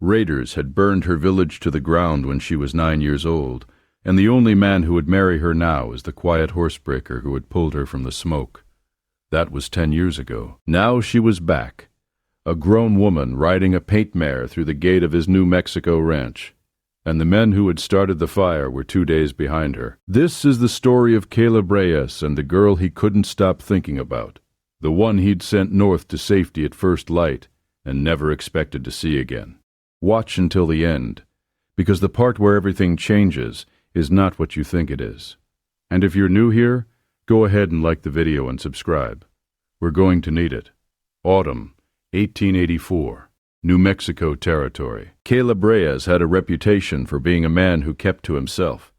Raiders had burned her village to the ground when she was 9 years old, and the only man who would marry her now was the quiet horsebreaker who had pulled her from the smoke. That was 10 years ago. Now she was back, a grown woman riding a paint mare through the gate of his New Mexico ranch, and the men who had started the fire were 2 days behind her. This is the story of Caleb Reyes and the girl he couldn't stop thinking about, the one he'd sent north to safety at first light and never expected to see again. Watch until the end, because the part where everything changes is not what you think it is. And if you're new here, go ahead and like the video and subscribe. We're going to need it. Autumn, 1884, New Mexico Territory. Caleb Reyes had a reputation for being a man who kept to himself.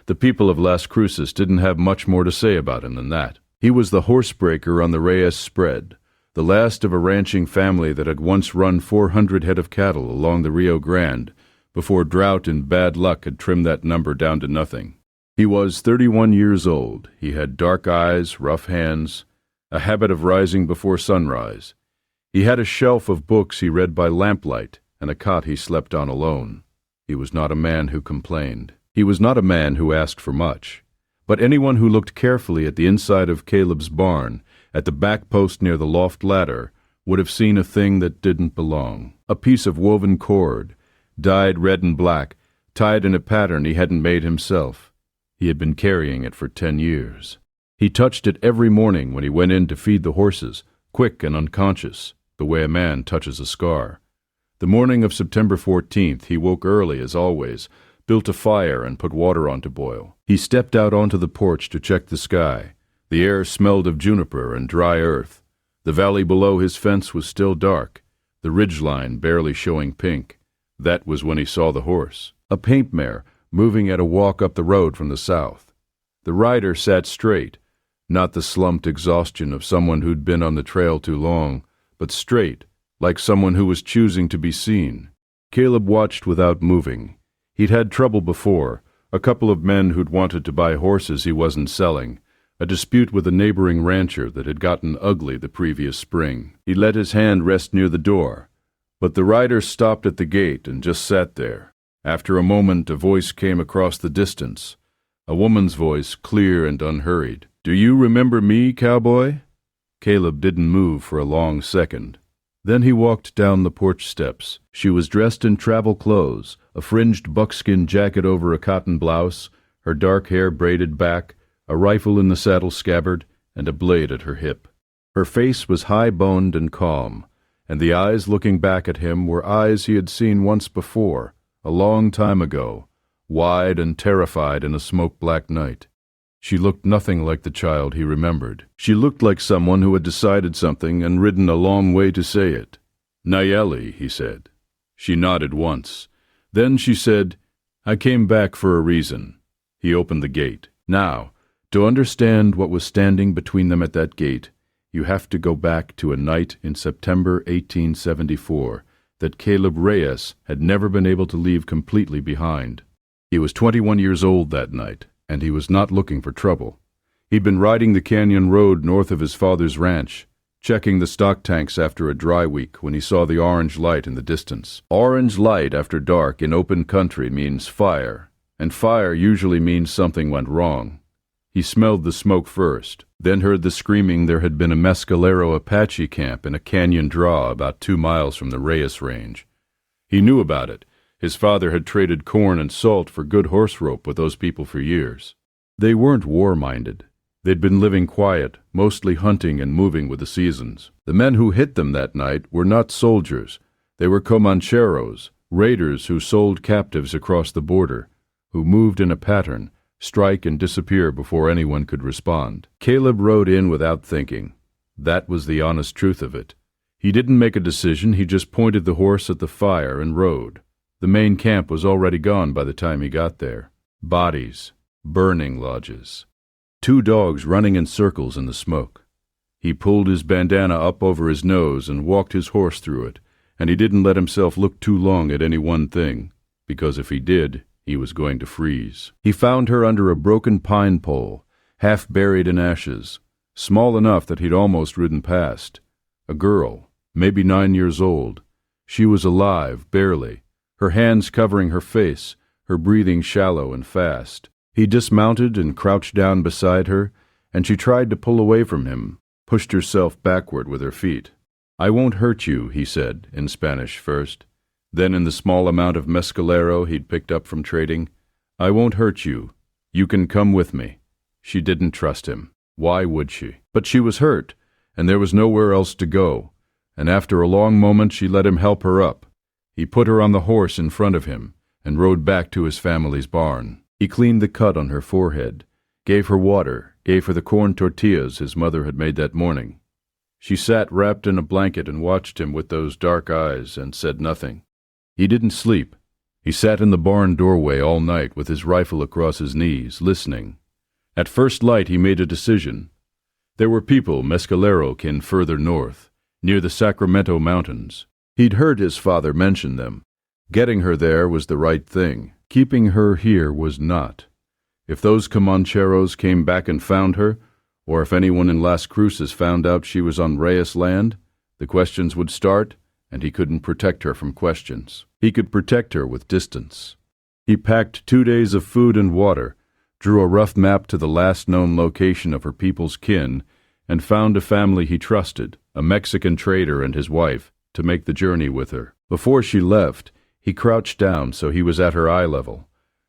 The people of Las Cruces didn't have much more to say about him than that. He was the horsebreaker on the Reyes spread, the last of a ranching family that had once run 400 head of cattle along the Rio Grande before drought and bad luck had trimmed that number down to nothing. He was 31 years old. He had dark eyes, rough hands, a habit of rising before sunrise. He had a shelf of books he read by lamplight and a cot he slept on alone. He was not a man who complained. He was not a man who asked for much. But anyone who looked carefully at the inside of Caleb's barn, at the back post near the loft ladder, would have seen a thing that didn't belong. A piece of woven cord, dyed red and black, tied in a pattern he hadn't made himself. He had been carrying it for 10 years. He touched it every morning when he went in to feed the horses, quick and unconscious, the way a man touches a scar. The morning of September 14th, he woke early as always, built a fire and put water on to boil. He stepped out onto the porch to check the sky. The air smelled of juniper and dry earth. The valley below his fence was still dark, the ridgeline barely showing pink. That was when he saw the horse, a paint mare, moving at a walk up the road from the south. The rider sat straight, not the slumped exhaustion of someone who'd been on the trail too long, but straight, like someone who was choosing to be seen. Caleb watched without moving. He'd had trouble before, a couple of men who'd wanted to buy horses he wasn't selling, a dispute with a neighboring rancher that had gotten ugly the previous spring. He let his hand rest near the door, but the rider stopped at the gate and just sat there. After a moment, a voice came across the distance, a woman's voice, clear and unhurried. "Do you remember me, cowboy?" Caleb didn't move for a long second. Then he walked down the porch steps. She was dressed in travel clothes, a fringed buckskin jacket over a cotton blouse, her dark hair braided back, a rifle in the saddle scabbard, and a blade at her hip. Her face was high-boned and calm, and the eyes looking back at him were eyes he had seen once before, a long time ago, wide and terrified in a smoke-black night. She looked nothing like the child he remembered. She looked like someone who had decided something and ridden a long way to say it. "Nayeli," he said. She nodded once. Then she said, "I came back for a reason." He opened the gate. Now, to understand what was standing between them at that gate, you have to go back to a night in September 1874 that Caleb Reyes had never been able to leave completely behind. He was 21 years old that night, and he was not looking for trouble. He'd been riding the canyon road north of his father's ranch, checking the stock tanks after a dry week when he saw the orange light in the distance. Orange light after dark in open country means fire, and fire usually means something went wrong. He smelled the smoke first, then heard the screaming there had been a Mescalero Apache camp in a canyon draw about 2 miles from the Reyes range. He knew about it. His father had traded corn and salt for good horse rope with those people for years. They weren't war-minded. They'd been living quiet, mostly hunting and moving with the seasons. The men who hit them that night were not soldiers. They were Comancheros, raiders who sold captives across the border, who moved in a pattern, strike and disappear before anyone could respond. Caleb rode in without thinking. That was the honest truth of it. He didn't make a decision, he just pointed the horse at the fire and rode. The main camp was already gone by the time he got there. Bodies, burning lodges. 2 dogs running in circles in the smoke. He pulled his bandana up over his nose and walked his horse through it, and he didn't let himself look too long at any one thing, because if he did, he was going to freeze. He found her under a broken pine pole, half buried in ashes, small enough that he'd almost ridden past. A girl, maybe 9 years old. She was alive, barely, her hands covering her face, her breathing shallow and fast. He dismounted and crouched down beside her, and she tried to pull away from him, pushed herself backward with her feet. "I won't hurt you," he said, in Spanish first. Then in the small amount of mescalero he'd picked up from trading, "I won't hurt you. You can come with me." She didn't trust him. Why would she? But she was hurt, and there was nowhere else to go, and after a long moment she let him help her up. He put her on the horse in front of him, and rode back to his family's barn. He cleaned the cut on her forehead, gave her water, gave her the corn tortillas his mother had made that morning. She sat wrapped in a blanket and watched him with those dark eyes and said nothing. He didn't sleep. He sat in the barn doorway all night with his rifle across his knees, listening. At first light he made a decision. There were people mescalero kin further north, near the Sacramento Mountains. He'd heard his father mention them. Getting her there was the right thing. Keeping her here was not. If those Comancheros came back and found her, or if anyone in Las Cruces found out she was on Reyes land, the questions would start, and he couldn't protect her from questions. He could protect her with distance. He packed 2 days of food and water, drew a rough map to the last known location of her people's kin, and found a family he trusted, a Mexican trader and his wife, to make the journey with her. Before she left, he crouched down so he was at her eye level.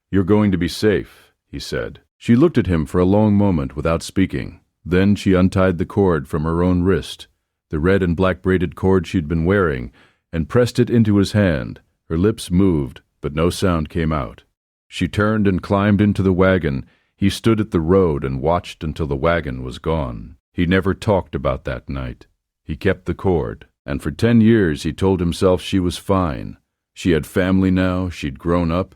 "You're going to be safe," he said. She looked at him for a long moment without speaking. Then she untied the cord from her own wrist, the red and black braided cord she'd been wearing, and pressed it into his hand. Her lips moved, but no sound came out. She turned and climbed into the wagon. He stood at the road and watched until the wagon was gone. He never talked about that night. He kept the cord, and for 10 years he told himself she was fine. She had family now, she'd grown up.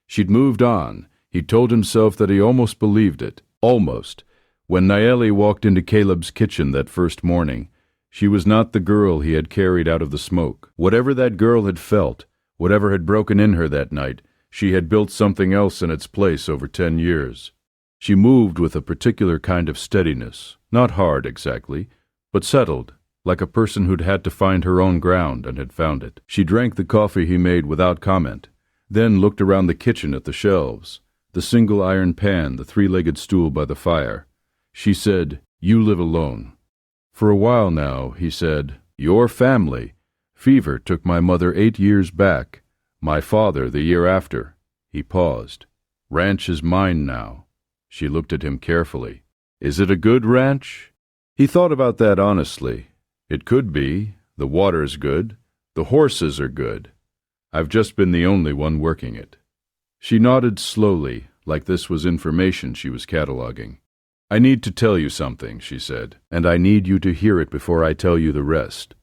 She'd moved on. He told himself that he almost believed it. Almost. When Nayeli walked into Caleb's kitchen that first morning, she was not the girl he had carried out of the smoke. Whatever that girl had felt, whatever had broken in her that night, she had built something else in its place over 10 years. She moved with a particular kind of steadiness, not hard exactly, but settled, like a person who'd had to find her own ground and had found it. She drank the coffee he made without comment, then looked around the kitchen at the shelves, the single iron pan, the 3-legged stool by the fire. She said, "You live alone." "For a while now," he said. "Your family. Fever took my mother 8 years back. My father the year after." He paused. "Ranch is mine now." She looked at him carefully. "Is it a good ranch?" He thought about that honestly. "It could be. The water's good. The horses are good. I've just been the only one working it." She nodded slowly, like this was information she was cataloging. "I need to tell you something," she said, "and I need you to hear it before I tell you the rest."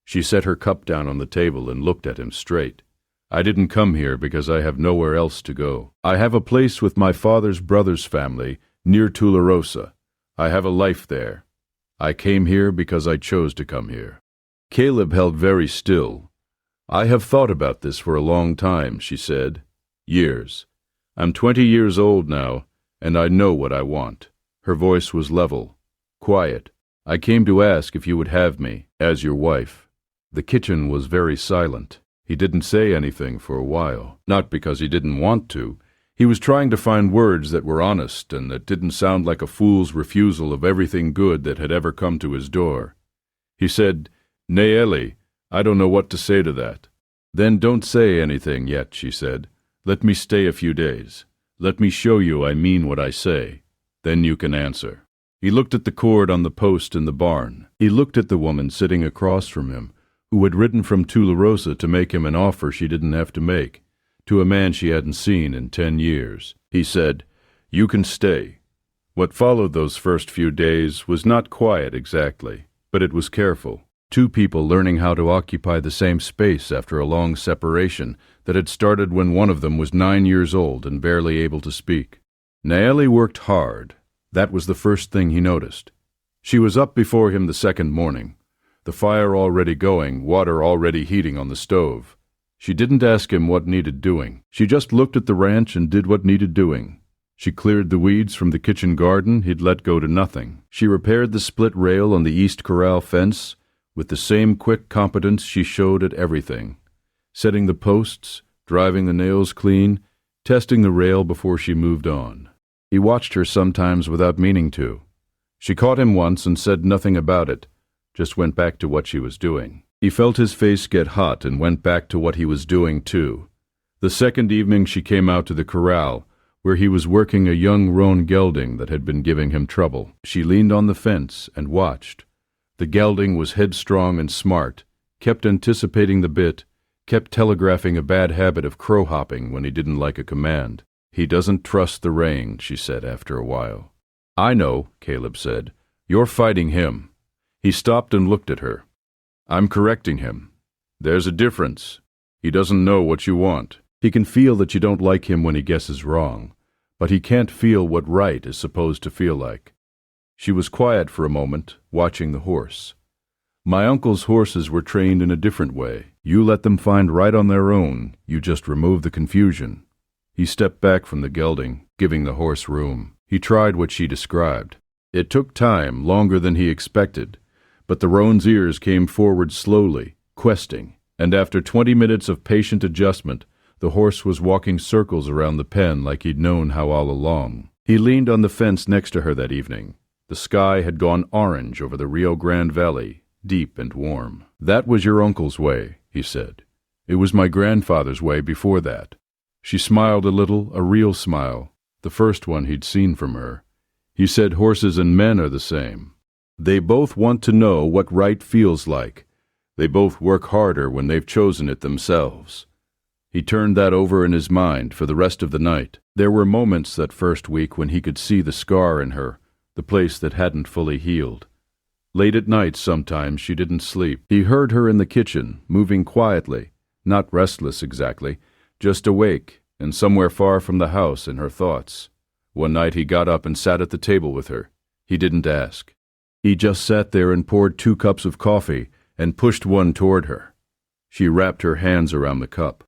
She set her cup down on the table and looked at him straight. "I didn't come here because I have nowhere else to go. I have a place with my father's brother's family near Tularosa. I have a life there. I came here because I chose to come here." Caleb held very still. "I have thought about this for a long time," she said. "Years. I'm 20 years old now, and I know what I want." Her voice was level, quiet. "I came to ask if you would have me as your wife." The kitchen was very silent. He didn't say anything for a while, not because he didn't want to. He was trying to find words that were honest and that didn't sound like a fool's refusal of everything good that had ever come to his door. He said, "Nayeli, I don't know what to say to that." "Then don't say anything yet," she said. "Let me stay a few days. Let me show you I mean what I say. Then you can answer." He looked at the cord on the post in the barn. He looked at the woman sitting across from him, who had ridden from Tularosa to make him an offer she didn't have to make, to a man she hadn't seen in 10 years. He said, "You can stay." What followed those first few days was not quiet exactly, but it was careful. 2 people learning how to occupy the same space after a long separation that had started when one of them was 9 years old and barely able to speak. Nayeli worked hard. That was the first thing he noticed. She was up before him the second morning, the fire already going, water already heating on the stove. She didn't ask him what needed doing. She just looked at the ranch and did what needed doing. She cleared the weeds from the kitchen garden he'd let go to nothing. She repaired the split rail on the east corral fence with the same quick competence she showed at everything, setting the posts, driving the nails clean, testing the rail before she moved on. He watched her sometimes without meaning to. She caught him once and said nothing about it, just went back to what she was doing. He felt his face get hot and went back to what he was doing too. The second evening she came out to the corral, where he was working a young roan gelding that had been giving him trouble. She leaned on the fence and watched. The gelding was headstrong and smart, kept anticipating the bit, kept telegraphing a bad habit of crow-hopping when he didn't like a command. "He doesn't trust the rein," she said after a while. "I know," Caleb said. "You're fighting him." He stopped and looked at her. "I'm correcting him. There's a difference. He doesn't know what you want. He can feel that you don't like him when he guesses wrong, but he can't feel what right is supposed to feel like." She was quiet for a moment, watching the horse. "My uncle's horses were trained in a different way. You let them find right on their own, you just remove the confusion." He stepped back from the gelding, giving the horse room. He tried what she described. It took time, longer than he expected, but the roan's ears came forward slowly, questing, and after 20 minutes of patient adjustment, the horse was walking circles around the pen like he'd known how all along. He leaned on the fence next to her that evening. The sky had gone orange over the Rio Grande Valley, deep and warm. "That was your uncle's way," he said. "It was my grandfather's way before that." She smiled a little, a real smile, the first one he'd seen from her. He said horses and men are the same. They both want to know what right feels like. They both work harder when they've chosen it themselves. He turned that over in his mind for the rest of the night. There were moments that first week when he could see the scar in her, the place that hadn't fully healed. Late at night sometimes she didn't sleep. He heard her in the kitchen, moving quietly, not restless exactly, just awake, and somewhere far from the house in her thoughts. One night he got up and sat at the table with her. He didn't ask. He just sat there and poured 2 cups of coffee and pushed one toward her. She wrapped her hands around the cup.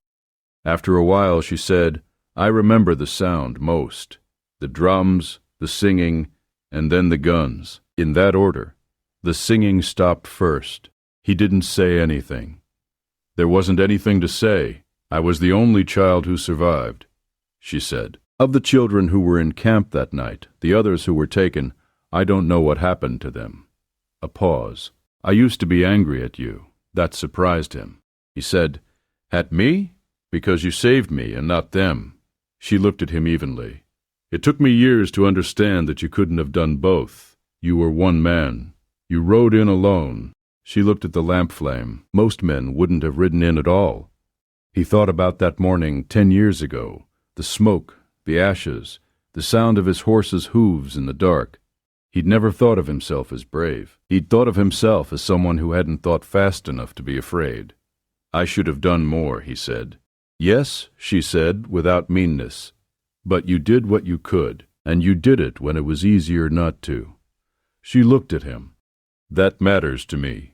After a while she said, "I remember the sound most. The drums, the singing, and then the guns, in that order. The singing stopped first. He didn't say anything. There wasn't anything to say. I was the only child who survived," she said. "Of the children who were in camp that night, the others who were taken, I don't know what happened to them." A pause. "I used to be angry at you." That surprised him. He said, "At me? Because you saved me and not them." She looked at him evenly. "It took me years to understand that you couldn't have done both. You were one man. You rode in alone." She looked at the lamp flame. Most men wouldn't have ridden in at all. He thought about that morning 10 years ago, the smoke, the ashes, the sound of his horse's hooves in the dark. He'd never thought of himself as brave. He'd thought of himself as someone who hadn't thought fast enough to be afraid. "I should have done more," he said. "Yes," she said, without meanness. "But you did what you could, and you did it when it was easier not to." She looked at him. "That matters to me."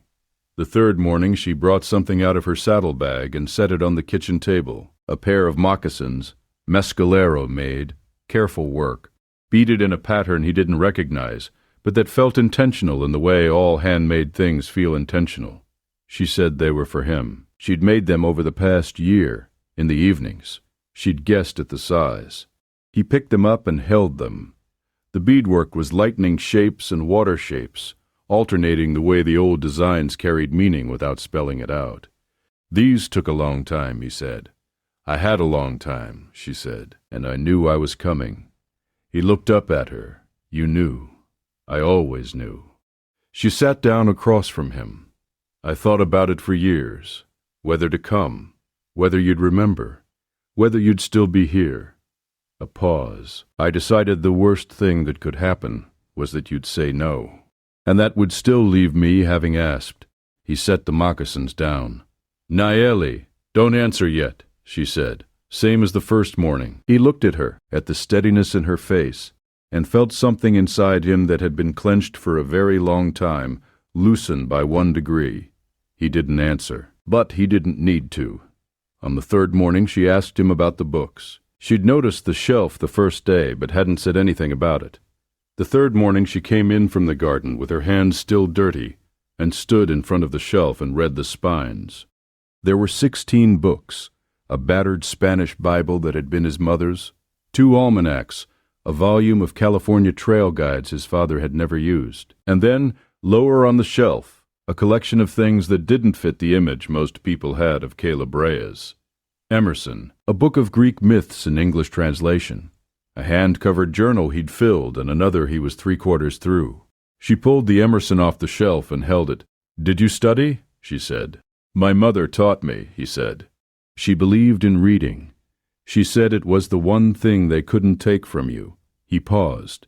The third morning she brought something out of her saddlebag and set it on the kitchen table, a pair of moccasins, mescalero made, careful work, beaded in a pattern he didn't recognize, but that felt intentional in the way all handmade things feel intentional. She said they were for him. She'd made them over the past year, in the evenings. She'd guessed at the size. He picked them up and held them. The beadwork was lightning shapes and water shapes, alternating the way the old designs carried meaning without spelling it out. "These took a long time," he said. "I had a long time," she said, "and I knew I was coming." He looked up at her. "You knew. I always knew." She sat down across from him. "I thought about it for years, whether to come, whether you'd remember, whether you'd still be here." A pause. "I decided the worst thing that could happen was that you'd say no. And that would still leave me having asked." He set the moccasins down. "Nayeli, don't answer yet," she said, same as the first morning. He looked at her, at the steadiness in her face, and felt something inside him that had been clenched for a very long time, loosen by 1 degree. He didn't answer, but he didn't need to. On the third morning she asked him about the books. She'd noticed the shelf the first day, but hadn't said anything about it. The third morning she came in from the garden with her hands still dirty, and stood in front of the shelf and read the spines. There were 16 books, a battered Spanish Bible that had been his mother's, 2 almanacs, a volume of California trail guides his father had never used, and then, lower on the shelf, a collection of things that didn't fit the image most people had of Caleb Reyes. Emerson, a book of Greek myths in English translation, a hand-covered journal he'd filled and another he was 3/4 through. She pulled the Emerson off the shelf and held it. "Did you study?" she said. "My mother taught me," he said. She believed in reading. She said it was the one thing they couldn't take from you. He paused.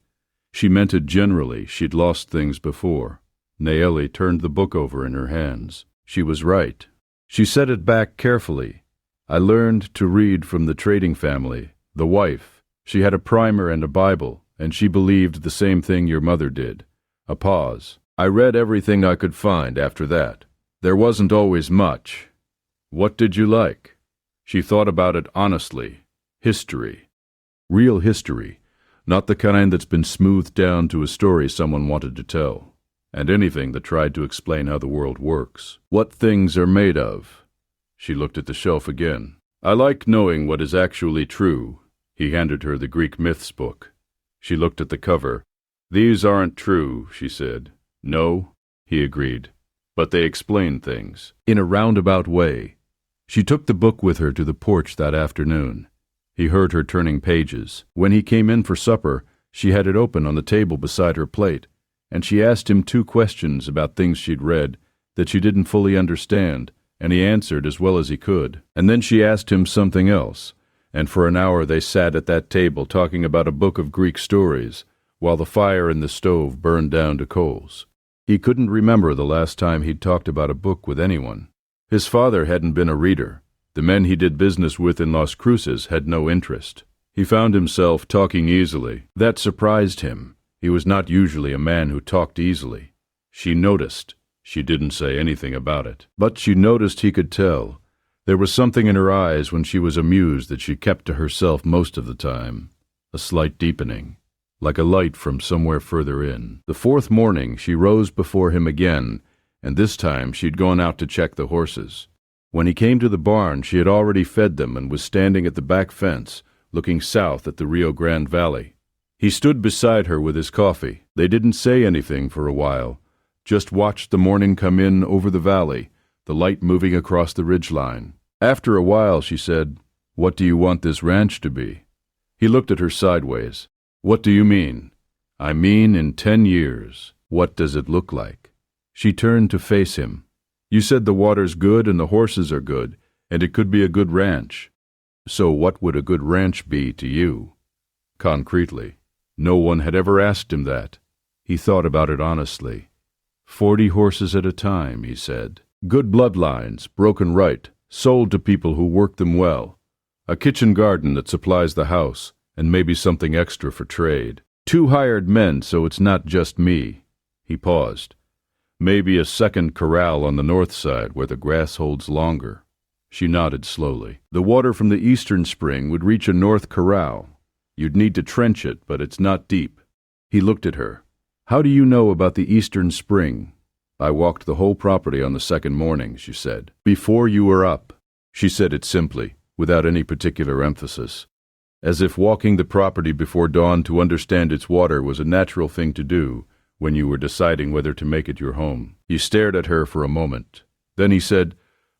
She meant it generally. She'd lost things before. Nayeli turned the book over in her hands. She was right. She set it back carefully. "I learned to read from the trading family, the wife. She had a primer and a Bible, and she believed the same thing your mother did." A pause. "I read everything I could find after that. There wasn't always much." "What did you like?" She thought about it honestly. History. Real history, not the kind that's been smoothed down to a story someone wanted to tell. And anything that tried to explain how the world works. What things are made of. She looked at the shelf again. "I like knowing what is actually true." He handed her the Greek myths book. She looked at the cover. "These aren't true," she said. "No," he agreed. "But they explain things. In a roundabout way." She took the book with her to the porch that afternoon. He heard her turning pages. When he came in for supper, she had it open on the table beside her plate, and she asked him 2 questions about things she'd read that she didn't fully understand, and he answered as well as he could. And then she asked him something else, and for an hour they sat at that table talking about a book of Greek stories, while the fire in the stove burned down to coals. He couldn't remember the last time he'd talked about a book with anyone. His father hadn't been a reader. The men he did business with in Las Cruces had no interest. He found himself talking easily. That surprised him. He was not usually a man who talked easily. She noticed. She didn't say anything about it. But she noticed he could tell. There was something in her eyes when she was amused that she kept to herself most of the time. A slight deepening, like a light from somewhere further in. The 4th morning she rose before him again, and this time she'd gone out to check the horses. When he came to the barn, she had already fed them and was standing at the back fence, looking south at the Rio Grande Valley. He stood beside her with his coffee. They didn't say anything for a while, just watched the morning come in over the valley, the light moving across the ridgeline. After a while, she said, "What do you want this ranch to be?" He looked at her sideways. "What do you mean?" "I mean in 10 years. What does it look like?" She turned to face him. "You said the water's good and the horses are good, and it could be a good ranch. So what would a good ranch be to you?" Concretely. No one had ever asked him that. He thought about it honestly. 40 horses at a time, he said. Good bloodlines, broken right, sold to people who work them well. A kitchen garden that supplies the house, and maybe something extra for trade. 2 hired men, so it's not just me. He paused. Maybe a second corral on the north side where the grass holds longer. She nodded slowly. The water from the eastern spring would reach a north corral. You'd need to trench it, but it's not deep. He looked at her. How do you know about the eastern spring? I walked the whole property on the 2nd morning, she said. Before you were up. She said it simply, without any particular emphasis. As if walking the property before dawn to understand its water was a natural thing to do when you were deciding whether to make it your home. He stared at her for a moment. Then he said,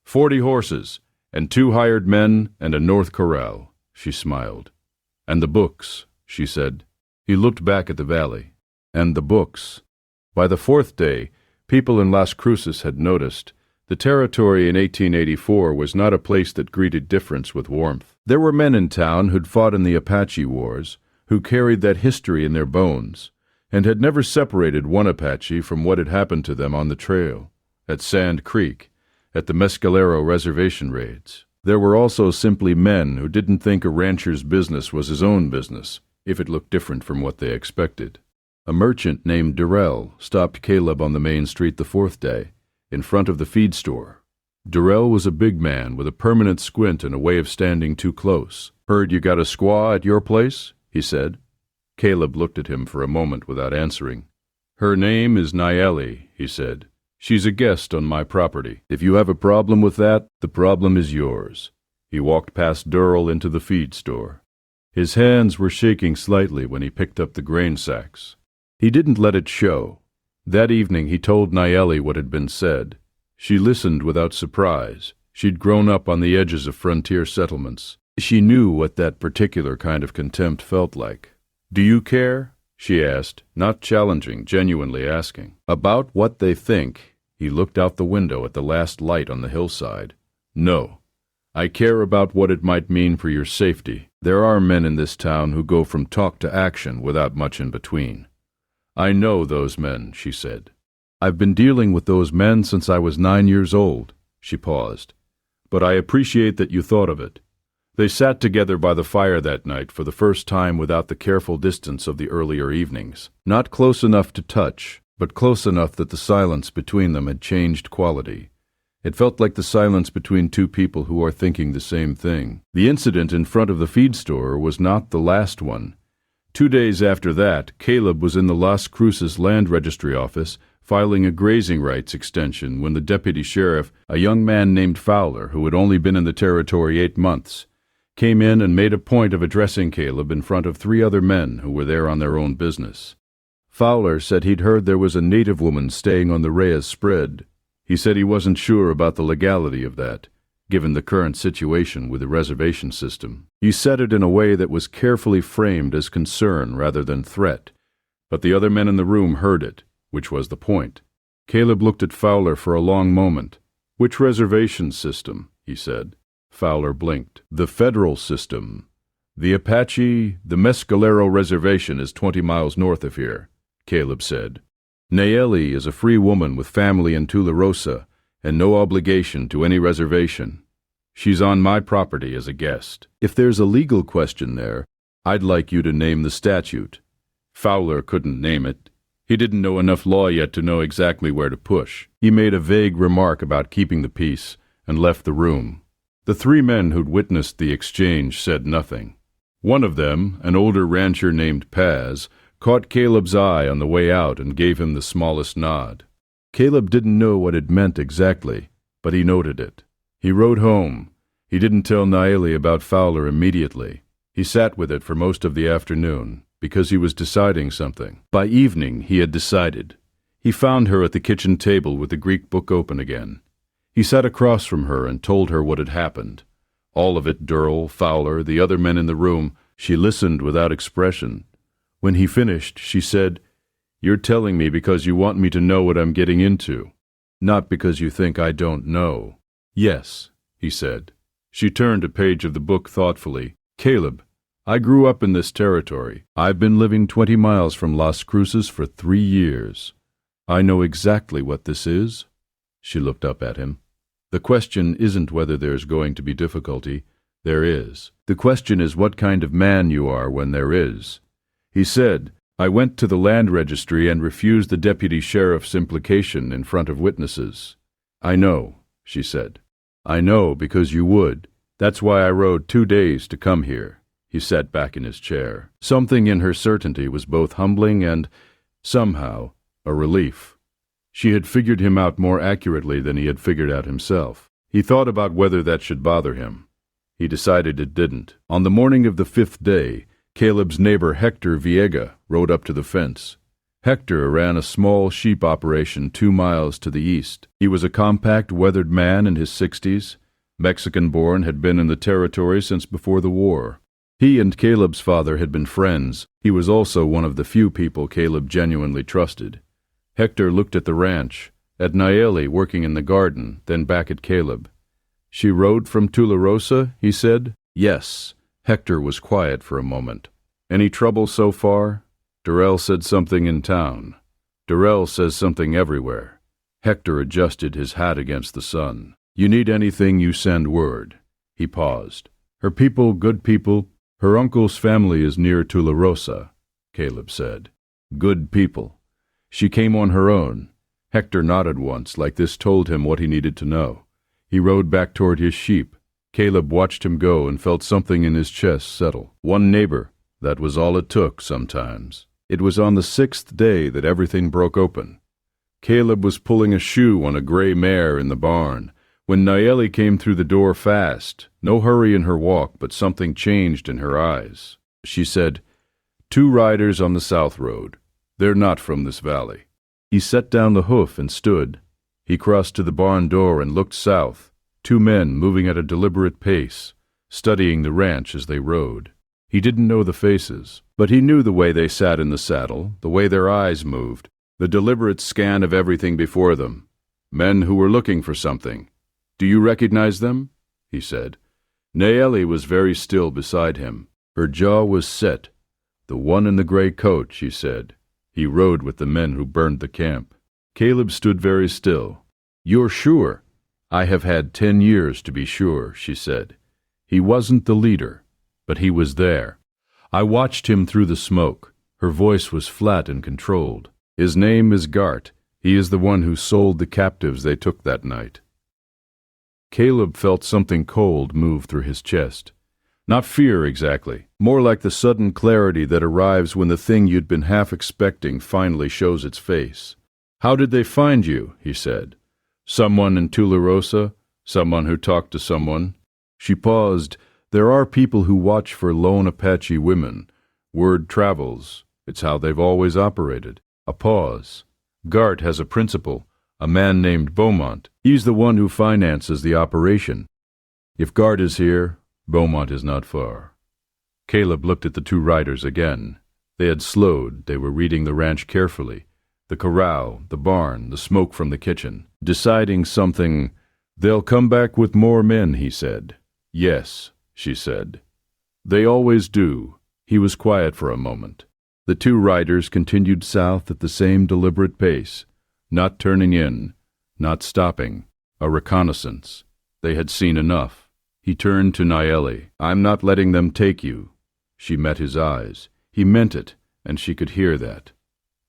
40 horses, and 2 hired men, and a north corral. She smiled. And the books, she said. He looked back at the valley. And the books. By the 4th day, people in Las Cruces had noticed. The territory in 1884 was not a place that greeted difference with warmth. There were men in town who'd fought in the Apache wars, who carried that history in their bones, and had never separated one Apache from what had happened to them on the trail, at Sand Creek, at the Mescalero reservation raids. There were also simply men who didn't think a rancher's business was his own business, if it looked different from what they expected. A merchant named Durrell stopped Caleb on the main street the 4th day, in front of the feed store. Durrell was a big man with a permanent squint and a way of standing too close. Heard you got a squaw at your place? He said. Caleb looked at him for a moment without answering. Her name is Nayeli, he said. She's a guest on my property. If you have a problem with that, the problem is yours. He walked past Durrell into the feed store. His hands were shaking slightly when he picked up the grain sacks. He didn't let it show. That evening he told Nayeli what had been said. She listened without surprise. She'd grown up on the edges of frontier settlements. She knew what that particular kind of contempt felt like. "Do you care?" she asked, not challenging, genuinely asking. "About what they think." He looked out the window at the last light on the hillside. "No. I care about what it might mean for your safety. There are men in this town who go from talk to action without much in between. I know those men," she said. "I've been dealing with those men since I was 9 years old." She paused. "But I appreciate that you thought of it." They sat together by the fire that night for the first time without the careful distance of the earlier evenings. Not close enough to touch, but close enough that the silence between them had changed quality. It felt like the silence between two people who are thinking the same thing. The incident in front of the feed store was not the last one. 2 days after that, Caleb was in the Las Cruces land registry office filing a grazing rights extension when the deputy sheriff, a young man named Fowler, who had only been in the territory 8 months, came in and made a point of addressing Caleb in front of 3 other men who were there on their own business. Fowler said he'd heard there was a native woman staying on the Reyes spread. He said he wasn't sure about the legality of that, given the current situation with the reservation system. He said it in a way that was carefully framed as concern rather than threat, but the other men in the room heard it, which was the point. Caleb looked at Fowler for a long moment. "Which reservation system?" he said. Fowler blinked. "The federal system. The Apache, the Mescalero Reservation is 20 miles north of here," Caleb said. "Nayeli is a free woman with family in Tularosa and no obligation to any reservation. She's on my property as a guest. If there's a legal question there, I'd like you to name the statute." Fowler couldn't name it. He didn't know enough law yet to know exactly where to push. He made a vague remark about keeping the peace and left the room. The 3 men who'd witnessed the exchange said nothing. One of them, an older rancher named Paz, caught Caleb's eye on the way out and gave him the smallest nod. Caleb didn't know what it meant exactly, but he noted it. He rode home. He didn't tell Nayeli about Fowler immediately. He sat with it for most of the afternoon, because he was deciding something. By evening, he had decided. He found her at the kitchen table with the Greek book open again. He sat across from her and told her what had happened. All of it, Durrell, Fowler, the other men in the room. She listened without expression. When he finished, she said, "You're telling me because you want me to know what I'm getting into, not because you think I don't know." "Yes," he said. She turned a page of the book thoughtfully. "Caleb, I grew up in this territory. I've been living 20 miles from Las Cruces for 3 years. I know exactly what this is." She looked up at him. "The question isn't whether there's going to be difficulty. There is. The question is what kind of man you are when there is." He said, "I went to the land registry and refused the deputy sheriff's implication in front of witnesses." "I know," she said. "I know because you would. That's why I rode 2 days to come here." He sat back in his chair. Something in her certainty was both humbling and, somehow, a relief. She had figured him out more accurately than he had figured out himself. He thought about whether that should bother him. He decided it didn't. On the morning of the 5th day, Caleb's neighbor Hector Viega rode up to the fence. Hector ran a small sheep operation 2 miles to the east. He was a compact, weathered man in his 60s. Mexican-born, had been in the territory since before the war. He and Caleb's father had been friends. He was also one of the few people Caleb genuinely trusted. Hector looked at the ranch, at Nayeli working in the garden, then back at Caleb. "She rode from Tularosa?" he said. "Yes." Hector was quiet for a moment. "Any trouble so far?" "Durrell said something in town." "Durrell says something everywhere." Hector adjusted his hat against the sun. "You need anything, you send word." He paused. "Her people, good people. Her uncle's family is near Tularosa," Caleb said. "Good people. She came on her own." Hector nodded once, like this told him what he needed to know. He rode back toward his sheep. Caleb watched him go and felt something in his chest settle. One neighbor, that was all it took sometimes. It was on the 6th day that everything broke open. Caleb was pulling a shoe on a gray mare in the barn When Nayeli came through the door fast, no hurry in her walk, but something changed in her eyes. She said, "2 riders on the south road. They're not from this valley." He set down the hoof and stood. He crossed to the barn door and looked south. 2 men moving at a deliberate pace, studying the ranch as they rode. He didn't know the faces, but he knew the way they sat in the saddle, the way their eyes moved, the deliberate scan of everything before them. Men who were looking for something. "Do you recognize them?" he said. Nayeli was very still beside him. Her jaw was set. "The one in the gray coat," she said. "He rode with the men who burned the camp." Caleb stood very still. "You're sure?" "I have had 10 years to be sure," she said. He wasn't the leader, but he was there. I watched him through the smoke. Her voice was flat and controlled. "His name is Gart. He is the one who sold the captives they took that night." Caleb felt something cold move through his chest. Not fear exactly, more like the sudden clarity that arrives when the thing you'd been half expecting finally shows its face. "How did they find you?" he said. "Someone in Tularosa? Someone who talked to someone?" She paused. "There are people who watch for lone Apache women. Word travels. It's how they've always operated." A pause. "Gart has a principal, a man named Beaumont. He's the one who finances the operation. If Gart is here, Beaumont is not far." Caleb looked at the 2 riders again. They had slowed. They were reading the ranch carefully. The corral, the barn, the smoke from the kitchen. Deciding something. "They'll come back with more men," he said. "Yes," she said. "They always do." He was quiet for a moment. The 2 riders continued south at the same deliberate pace, not turning in, not stopping. A reconnaissance. They had seen enough. He turned to Nayeli. "I'm not letting them take you." She met his eyes. He meant it, and she could hear that.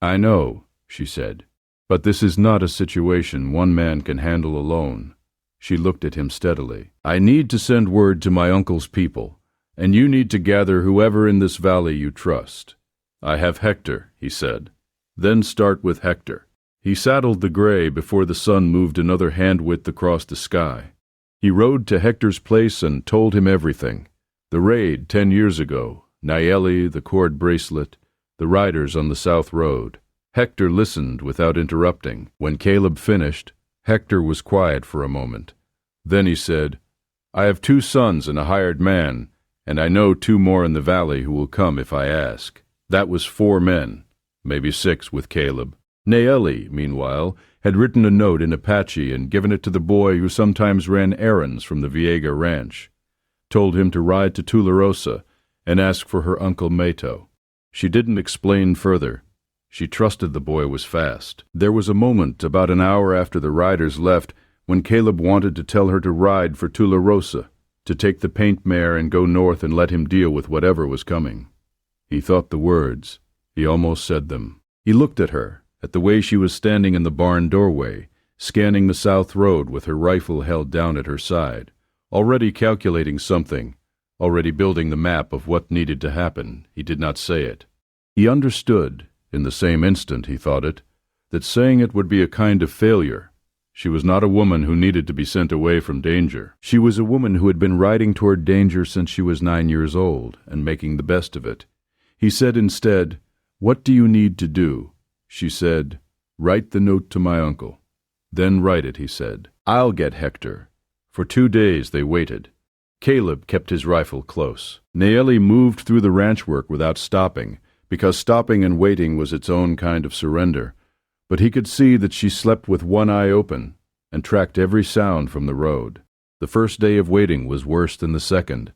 "I know," she said, "but this is not a situation one man can handle alone." She looked at him steadily. "I need to send word to my uncle's people, and you need to gather whoever in this valley you trust." "I have Hector," he said. "Then start with Hector." He saddled the gray before the sun moved another hand-width across the sky. He rode to Hector's place and told him everything. The raid 10 years ago, Nayeli, the cord bracelet, the riders on the south road. Hector listened without interrupting. When Caleb finished, Hector was quiet for a moment. Then he said, "I have 2 sons and a hired man, and I know 2 more in the valley who will come if I ask." That was 4 men, maybe 6 with Caleb. Nayeli, meanwhile, had written a note in Apache and given it to the boy who sometimes ran errands from the Viega ranch. Told him to ride to Tularosa and ask for her uncle Mato. She didn't explain further. She trusted the boy was fast. There was a moment about an hour after the riders left when Caleb wanted to tell her to ride for Tularosa, to take the paint mare and go north and let him deal with whatever was coming. He thought the words. He almost said them. He looked at her, at the way she was standing in the barn doorway, scanning the south road with her rifle held down at her side, already calculating something, already building the map of what needed to happen. He did not say it. He understood, in the same instant he thought it, that saying it would be a kind of failure. She was not a woman who needed to be sent away from danger. She was a woman who had been riding toward danger since she was 9 years old, and making the best of it. He said instead, "What do you need to do?" She said, "Write the note to my uncle." "Then write it," he said. "I'll get Hector." For 2 days they waited. Caleb kept his rifle close. Nayeli moved through the ranch work without stopping, because stopping and waiting was its own kind of surrender. But he could see that she slept with one eye open and tracked every sound from the road. The first day of waiting was worse than the second.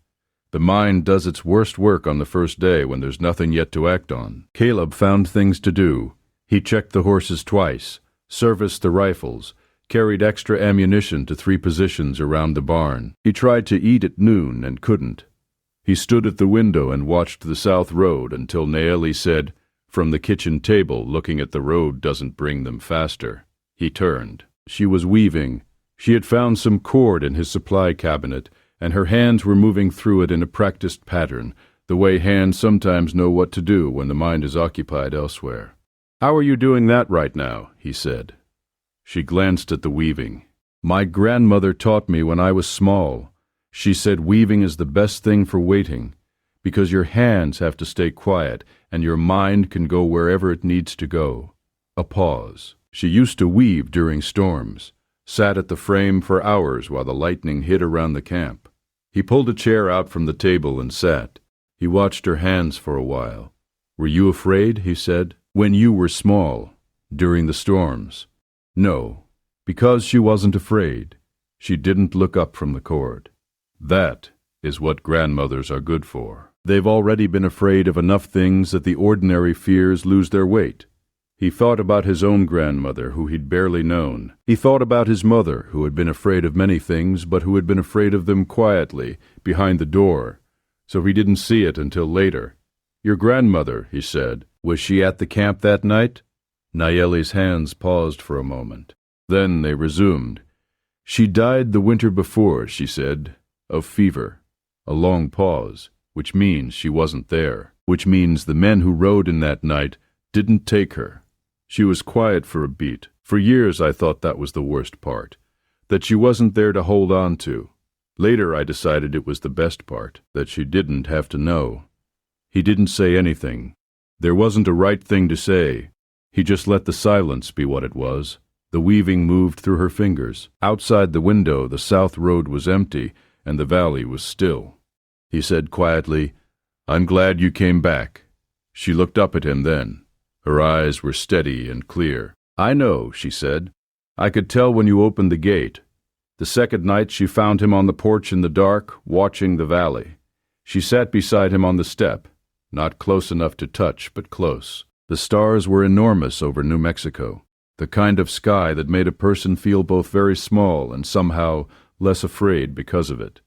The mind does its worst work on the first day when there's nothing yet to act on. Caleb found things to do. He checked the horses twice, serviced the rifles, carried extra ammunition to 3 positions around the barn. He tried to eat at noon and couldn't. He stood at the window and watched the south road until Nayeli said, "From the kitchen table, looking at the road doesn't bring them faster." He turned. She was weaving. She had found some cord in his supply cabinet, and her hands were moving through it in a practiced pattern, the way hands sometimes know what to do when the mind is occupied elsewhere. "How are you doing that right now?" he said. She glanced at the weaving. My grandmother taught me when I was small. She said weaving is the best thing for waiting, because your hands have to stay quiet and your mind can go wherever it needs to go. A pause. She used to weave during storms, sat at the frame for hours while the lightning hit around the camp. He pulled a chair out from the table and sat. He watched her hands for a while. "Were you afraid?" he said. "When you were small, during the storms?" "No, because she wasn't afraid. She didn't look up from the cord." That is what grandmothers are good for. They've already been afraid of enough things that the ordinary fears lose their weight. He thought about his own grandmother, who he'd barely known. He thought about his mother, who had been afraid of many things, but who had been afraid of them quietly, behind the door, so he didn't see it until later. "Your grandmother," he said, "was she at the camp that night?" Nayeli's hands paused for a moment. Then they resumed. "She died the winter before," she said, "of fever." A long pause, which means she wasn't there, which means the men who rode in that night didn't take her. She was quiet for a beat. For years I thought that was the worst part, that she wasn't there to hold on to. Later I decided it was the best part, that she didn't have to know. He didn't say anything. There wasn't a right thing to say. He just let the silence be what it was. The weaving moved through her fingers. Outside the window the south road was empty, and the valley was still. He said quietly, "I'm glad you came back." She looked up at him then. Her eyes were steady and clear. "I know," she said. "I could tell when you opened the gate." The second night she found him on the porch in the dark, watching the valley. She sat beside him on the step, not close enough to touch, but close. The stars were enormous over New Mexico, the kind of sky that made a person feel both very small and somehow less afraid because of it.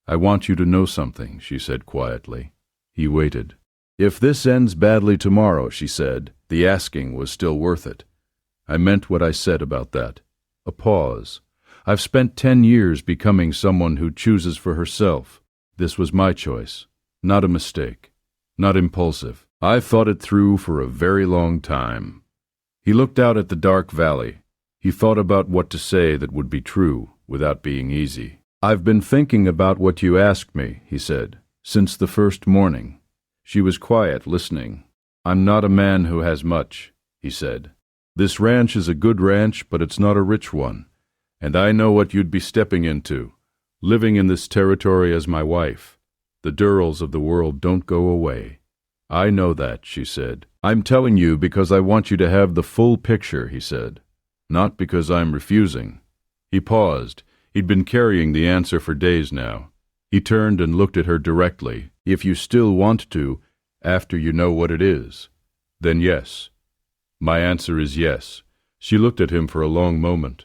"I want you to know something," she said quietly. He waited. "If this ends badly tomorrow," she said, "the asking was still worth it. I meant what I said about that." A pause. "I've spent 10 years becoming someone who chooses for herself. This was my choice, not a mistake, not impulsive. I've thought it through for a very long time." He looked out at the dark valley. He thought about what to say that would be true without being easy. "I've been thinking about what you asked me," he said, "since the first morning." She was quiet, listening. "I'm not a man who has much," he said. "This ranch is a good ranch, but it's not a rich one. And I know what you'd be stepping into, living in this territory as my wife. The Durrells of the world don't go away." "I know that," she said. "I'm telling you because I want you to have the full picture," he said. "Not because I'm refusing." He paused. He'd been carrying the answer for days now. He turned and looked at her directly. "If you still want to, after you know what it is, then yes." "My answer is yes." She looked at him for a long moment.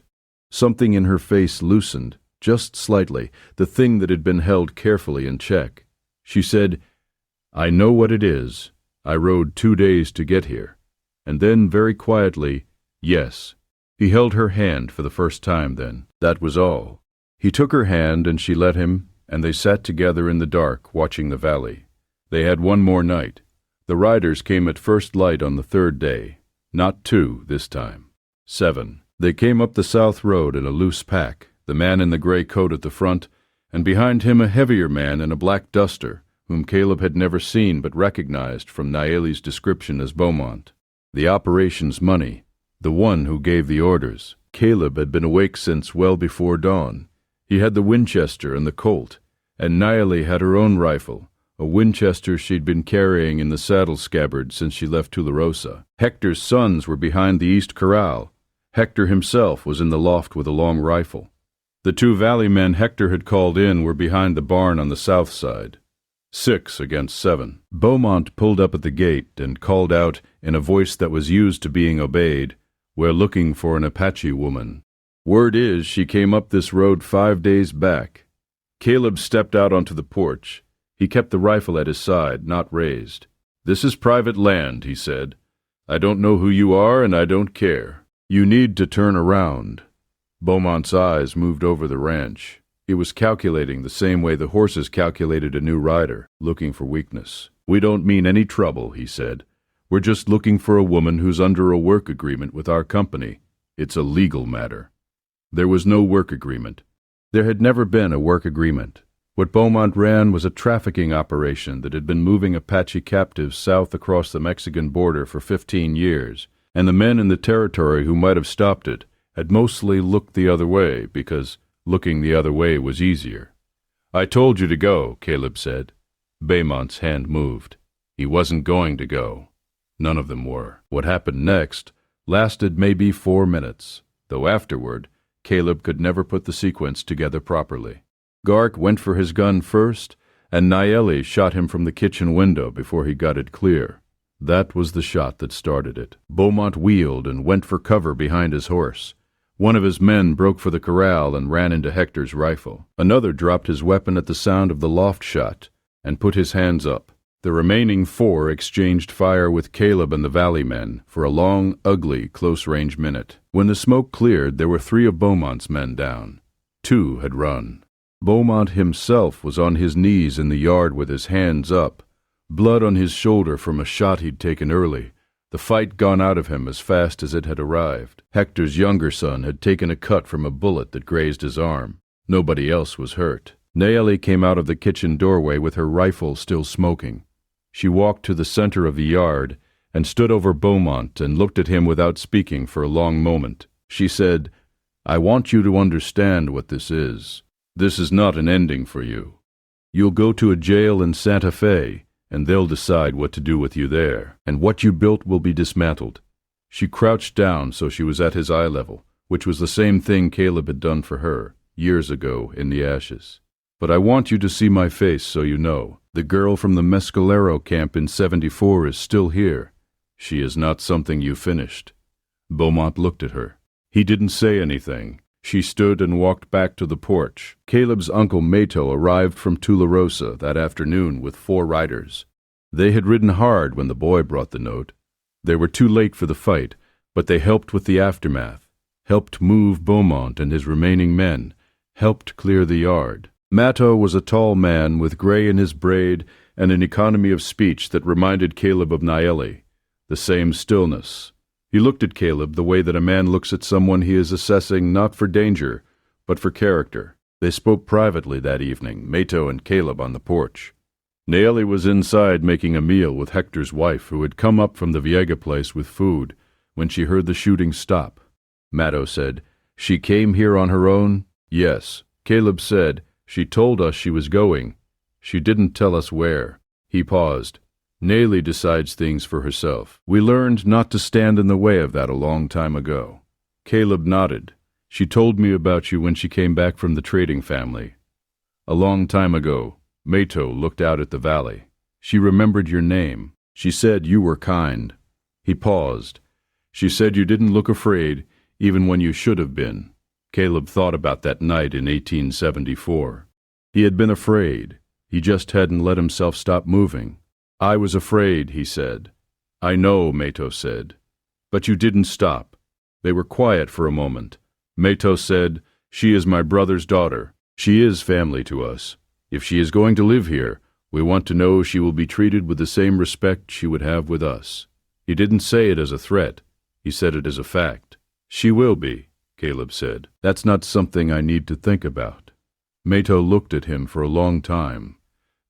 Something in her face loosened, just slightly, the thing that had been held carefully in check. She said, "I know what it is. I rode 2 days to get here." And then, very quietly, "Yes." He held her hand for the first time then. That was all. He took her hand and she let him, and they sat together in the dark, watching the valley. They had one more night. The riders came at first light on the third day. Not 2 this time. 7. They came up the south road in a loose pack, the man in the gray coat at the front, and behind him a heavier man in a black duster, whom Caleb had never seen but recognized from Nayeli's description as Beaumont. The operation's money, the one who gave the orders. Caleb had been awake since well before dawn. He had the Winchester and the Colt, and Nayeli had her own rifle, a Winchester she'd been carrying in the saddle scabbard since she left Tularosa. Hector's sons were behind the east corral. Hector himself was in the loft with a long rifle. The 2 valley men Hector had called in were behind the barn on the south side. 6 against 7. Beaumont pulled up at the gate and called out, in a voice that was used to being obeyed, "We're looking for an Apache woman. Word is she came up this road 5 days back." Caleb stepped out onto the porch. He kept the rifle at his side, not raised. "This is private land," he said. "I don't know who you are, and I don't care. You need to turn around." Beaumont's eyes moved over the ranch. He was calculating the same way the horses calculated a new rider, looking for weakness. "We don't mean any trouble," he said. "We're just looking for a woman who's under a work agreement with our company. It's a legal matter." There was no work agreement. There had never been a work agreement. What Beaumont ran was a trafficking operation that had been moving Apache captives south across the Mexican border for 15 years, and the men in the territory who might have stopped it had mostly looked the other way because looking the other way was easier. "I told you to go," Caleb said. Beaumont's hand moved. He wasn't going to go. None of them were. What happened next lasted maybe 4 minutes, though afterward Caleb could never put the sequence together properly. Gark went for his gun first, and Nayeli shot him from the kitchen window before he got it clear. That was the shot that started it. Beaumont wheeled and went for cover behind his horse. One of his men broke for the corral and ran into Hector's rifle. Another dropped his weapon at the sound of the loft shot and put his hands up. The remaining 4 exchanged fire with Caleb and the valley men for a long, ugly, close-range minute. When the smoke cleared, there were 3 of Beaumont's men down. 2 had run. Beaumont himself was on his knees in the yard with his hands up, blood on his shoulder from a shot he'd taken early, the fight gone out of him as fast as it had arrived. Hector's younger son had taken a cut from a bullet that grazed his arm. Nobody else was hurt. Nayeli came out of the kitchen doorway with her rifle still smoking. She walked to the center of the yard and stood over Beaumont and looked at him without speaking for a long moment. She said, "I want you to understand what this is. This is not an ending for you. You'll go to a jail in Santa Fe, and they'll decide what to do with you there, and what you built will be dismantled." She crouched down so she was at his eye level, which was the same thing Caleb had done for her, years ago in the ashes. "But I want you to see my face so you know. The girl from the Mescalero camp in 74 is still here. She is not something you finished." Beaumont looked at her. He didn't say anything. She stood and walked back to the porch. Caleb's uncle Mato arrived from Tularosa that afternoon with 4 riders. They had ridden hard when the boy brought the note. They were too late for the fight, but they helped with the aftermath, helped move Beaumont and his remaining men, helped clear the yard. Mato was a tall man with gray in his braid and an economy of speech that reminded Caleb of Nayeli, the same stillness. He looked at Caleb the way that a man looks at someone he is assessing not for danger, but for character. They spoke privately that evening, Mato and Caleb on the porch. Nayeli was inside making a meal with Hector's wife, who had come up from the Viega place with food, when she heard the shooting stop. Mato said, "She came here on her own?" "Yes." Caleb said, "She told us she was going. She didn't tell us where." He paused. "Nayeli decides things for herself. We learned not to stand in the way of that a long time ago." Caleb nodded. "She told me about you when she came back from the trading family. A long time ago." Mato looked out at the valley. "She remembered your name. She said you were kind." He paused. "She said you didn't look afraid, even when you should have been." Caleb thought about that night in 1874. He had been afraid. He just hadn't let himself stop moving. "I was afraid," he said. "I know," Mato said. "But you didn't stop." They were quiet for a moment. Mato said, "She is my brother's daughter. She is family to us. If she is going to live here, we want to know she will be treated with the same respect she would have with us." He didn't say it as a threat. He said it as a fact. "She will be," Caleb said. "That's not something I need to think about." Mato looked at him for a long time.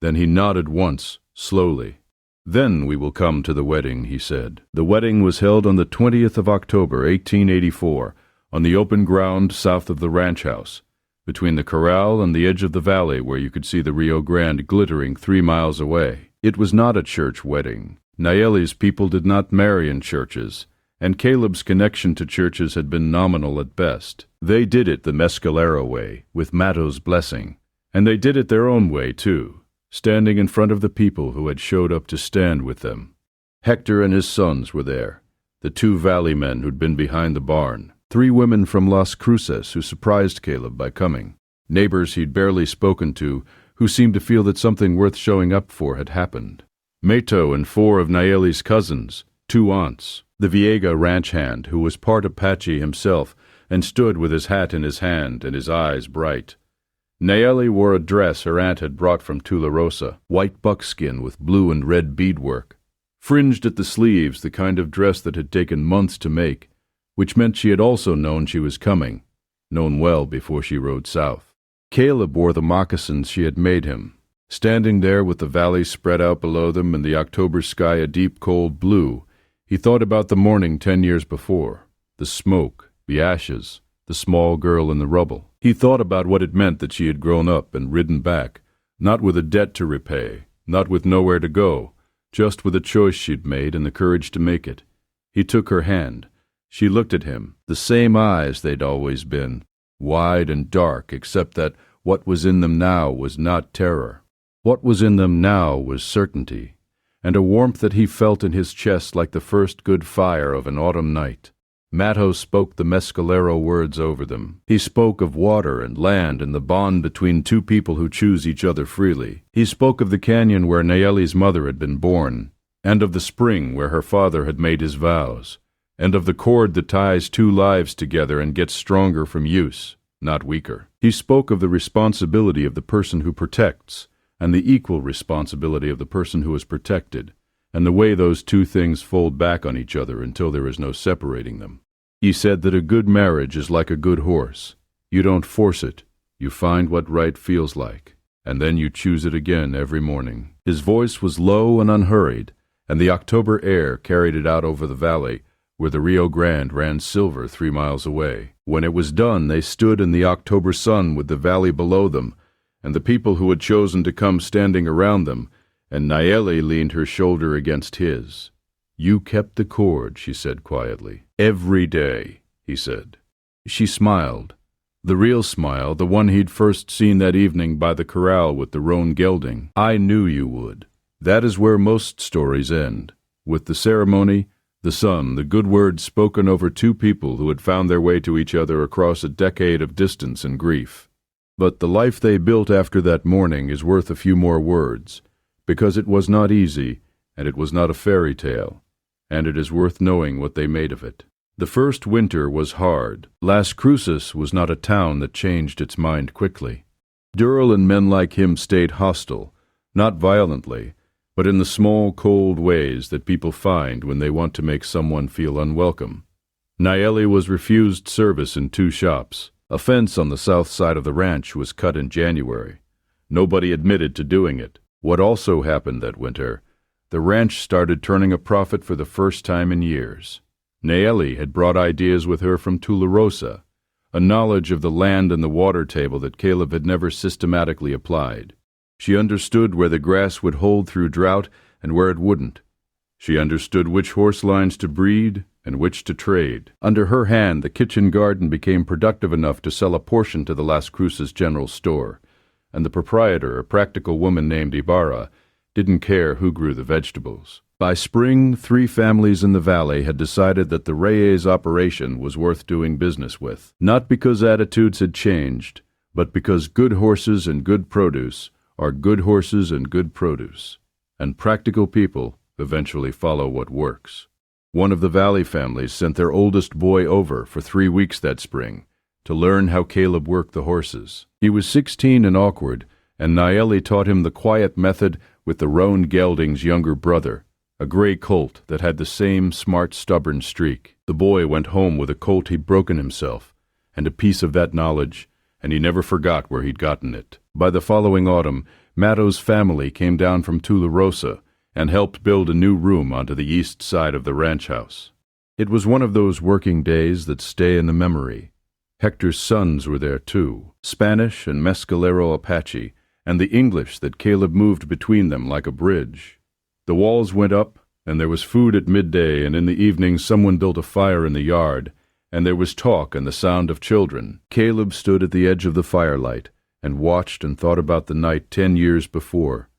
Then he nodded once, slowly. "Then we will come to the wedding," he said. The wedding was held on the 20th of October, 1884, on the open ground south of the ranch house, between the corral and the edge of the valley where you could see the Rio Grande glittering 3 miles away. It was not a church wedding. Nayeli's people did not marry in churches, and Caleb's connection to churches had been nominal at best. They did it the Mescalero way, with Mato's blessing, and they did it their own way, too, standing in front of the people who had showed up to stand with them. Hector and his sons were there, the 2 valley men who'd been behind the barn, 3 women from Las Cruces who surprised Caleb by coming, neighbors he'd barely spoken to who seemed to feel that something worth showing up for had happened. Mato and 4 of Nayeli's cousins, 2 aunts, the Viega ranch hand who was part Apache himself and stood with his hat in his hand and his eyes bright. Nayeli wore a dress her aunt had brought from Tularosa, white buckskin with blue and red beadwork, fringed at the sleeves, the kind of dress that had taken months to make, which meant she had also known she was coming. known well before she rode south. Caleb wore the moccasins she had made him. Standing there with the valley spread out below them and the October sky a deep cold blue, he thought about the morning 10 years before, the smoke, the ashes, the small girl in the rubble. He thought about what it meant that she had grown up and ridden back, not with a debt to repay, not with nowhere to go, just with a choice she'd made and the courage to make it. He took her hand. She looked at him, the same eyes they'd always been, wide and dark, except that what was in them now was not terror. What was in them now was certainty, and a warmth that he felt in his chest like the first good fire of an autumn night. Matto spoke the mescalero words over them. He spoke of water and land and the bond between two people who choose each other freely. He spoke of the canyon where Nayeli's mother had been born, and of the spring where her father had made his vows, and of the cord that ties two lives together and gets stronger from use, not weaker. He spoke of the responsibility of the person who protects, and the equal responsibility of the person who is protected, and the way those two things fold back on each other until there is no separating them. He said that a good marriage is like a good horse. You don't force it. You find what right feels like, and then you choose it again every morning. His voice was low and unhurried, and the October air carried it out over the valley, where the Rio Grande ran silver 3 miles away. When it was done, they stood in the October sun with the valley below them, and the people who had chosen to come standing around them, and Nayeli leaned her shoulder against his. "You kept the cord," she said quietly. "Every day," he said. She smiled. The real smile, the one he'd first seen that evening by the corral with the Roan gelding. "I knew you would." That is where most stories end, with the ceremony, the sun, the good words spoken over two people who had found their way to each other across a decade of distance and grief. But the life they built after that morning is worth a few more words, because it was not easy, and it was not a fairy tale, and it is worth knowing what they made of it. The first winter was hard. Las Cruces was not a town that changed its mind quickly. Durrell and men like him stayed hostile, not violently, but in the small, cold ways that people find when they want to make someone feel unwelcome. Nayeli was refused service in 2 shops. A fence on the south side of the ranch was cut in January. Nobody admitted to doing it. What also happened that winter, the ranch started turning a profit for the first time in years. Nayeli had brought ideas with her from Tularosa, a knowledge of the land and the water table that Caleb had never systematically applied. She understood where the grass would hold through drought and where it wouldn't. She understood which horse lines to breed and which to trade. Under her hand, the kitchen garden became productive enough to sell a portion to the Las Cruces General Store, and the proprietor, a practical woman named Ibarra, didn't care who grew the vegetables. By spring, 3 families in the valley had decided that the Reyes operation was worth doing business with, not because attitudes had changed, but because good horses and good produce are good horses and good produce, and practical people eventually follow what works. One of the valley families sent their oldest boy over for 3 weeks that spring to learn how Caleb worked the horses. He was 16 and awkward, and Nayeli taught him the quiet method with the Roan gelding's younger brother, a gray colt that had the same smart, stubborn streak. The boy went home with a colt he'd broken himself, and a piece of that knowledge, and he never forgot where he'd gotten it. By the following autumn, Matto's family came down from Tularosa and helped build a new room onto the east side of the ranch house. It was one of those working days that stay in the memory. Hector's sons were there too, Spanish and Mescalero Apache, and the English that Caleb moved between them like a bridge. The walls went up, and there was food at midday, and in the evening someone built a fire in the yard, and there was talk and the sound of children. Caleb stood at the edge of the firelight and watched and thought about the night 10 years before,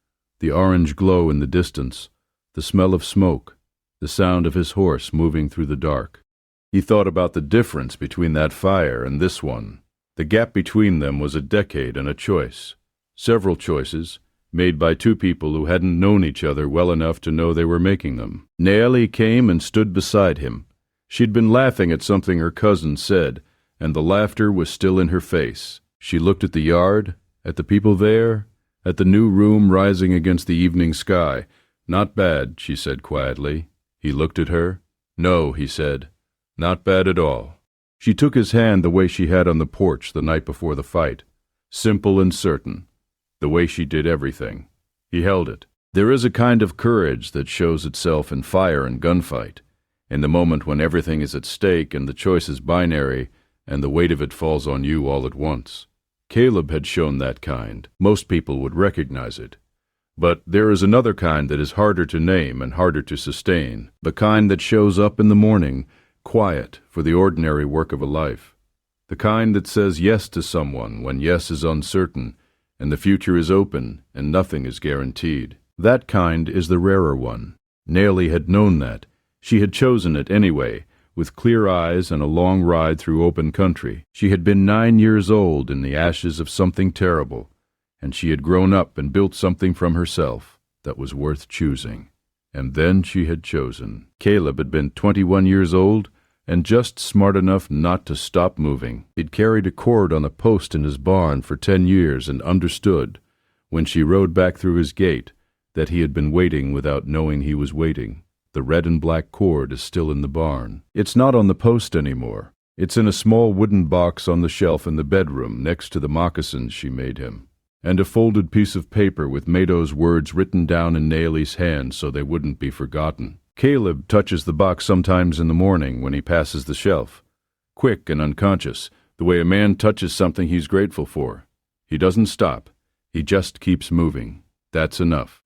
the orange glow in the distance, the smell of smoke, the sound of his horse moving through the dark. He thought about the difference between that fire and this one. The gap between them was a decade and a choice. Several choices, made by 2 people who hadn't known each other well enough to know they were making them. Nayeli came and stood beside him. She'd been laughing at something her cousin said, and the laughter was still in her face. She looked at the yard, at the people there, at the new room rising against the evening sky. "Not bad," she said quietly. He looked at her. "No," he said, "not bad at all." She took his hand the way she had on the porch the night before the fight, simple and certain, the way she did everything. He held it. There is a kind of courage that shows itself in fire and gunfight, in the moment when everything is at stake and the choice is binary and the weight of it falls on you all at once. Caleb had shown that kind. Most people would recognize it. But there is another kind that is harder to name and harder to sustain, the kind that shows up in the morning, quiet for the ordinary work of a life, the kind that says yes to someone when yes is uncertain and the future is open and nothing is guaranteed. That kind is the rarer one. Naley had known that. She had chosen it anyway, with clear eyes and a long ride through open country. She had been 9 years old in the ashes of something terrible, and she had grown up and built something from herself that was worth choosing. And then she had chosen. Caleb had been 21 years old and just smart enough not to stop moving. He'd carried a cord on a post in his barn for 10 years and understood, when she rode back through his gate, that he had been waiting without knowing he was waiting. The red and black cord is still in the barn. It's not on the post anymore. It's in a small wooden box on the shelf in the bedroom next to the moccasins she made him, and a folded piece of paper with Mado's words written down in Naley's hand so they wouldn't be forgotten. Caleb touches the box sometimes in the morning when he passes the shelf, quick and unconscious, the way a man touches something he's grateful for. He doesn't stop. He just keeps moving. That's enough.